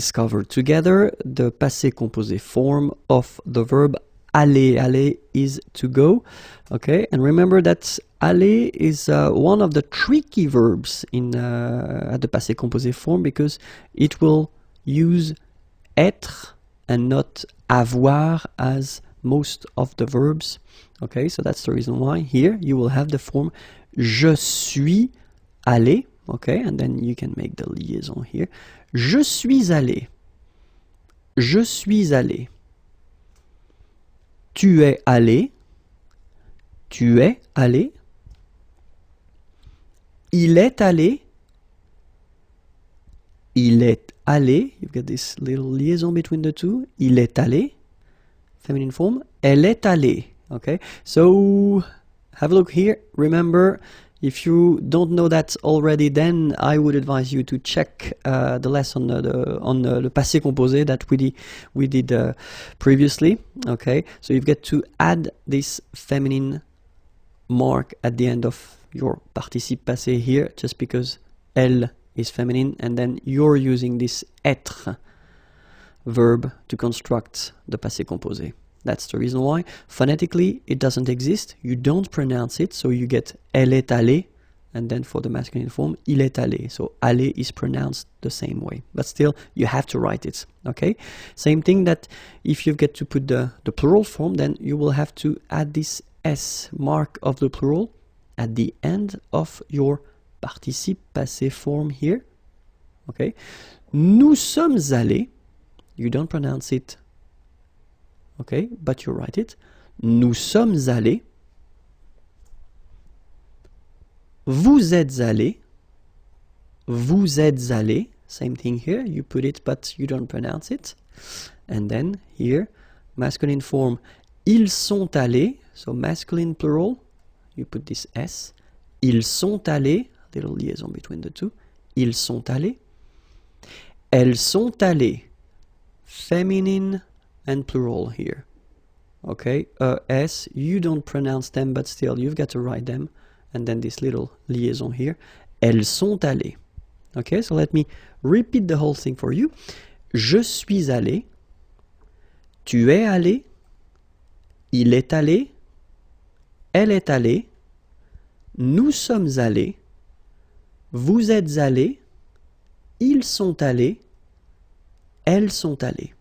discover together the passé composé form of the verb aller. Aller is to go. Okay, and remember that aller is one of the tricky verbs in at the passé composé form because it will use être and not avoir as most of the verbs. Okay, so that's the reason why here you will have the form je suis allé. Okay, and then you can make the liaison here. Je suis allé. Je suis allé. Tu es allé. Tu es allé. Il est allé. Il est allé. You've got this little liaison between the two. Il est allé. Feminine form. Elle est allée. Okay, so have a look here. Remember, if you don't know that already, then I would advise you to check the lesson on the passé composé that we did previously. Okay, so you've got to add this feminine mark at the end of your participe passé here, just because elle is feminine, and then you're using this être verb to construct the passé composé. That's the reason why. Phonetically, it doesn't exist. You don't pronounce it, so you get elle est allée, and then for the masculine form, il est allé. So aller is pronounced the same way, but still you have to write it. Okay. Same thing that if you get to put the plural form, then you will have to add this s mark of the plural at the end of your participe passé form here. Okay. Nous sommes allés. You don't pronounce it. Okay, but you write it. Nous sommes allés. Vous êtes allés. Vous êtes allés. Same thing here. You put it, but you don't pronounce it. And then here, masculine form. Ils sont allés. So masculine plural. You put this S. Ils sont allés. Little liaison between the two. Ils sont allés. Elles sont allées. Feminine and plural here. Okay, S, you don't pronounce them, but still you've got to write them, and then this little liaison here. Elles sont allées. Okay, so let me repeat the whole thing for you. Je suis allé. Tu es allé. Il est allé. Elle est allée. Nous sommes allés. Vous êtes allés. Ils sont allés. Elles sont allées.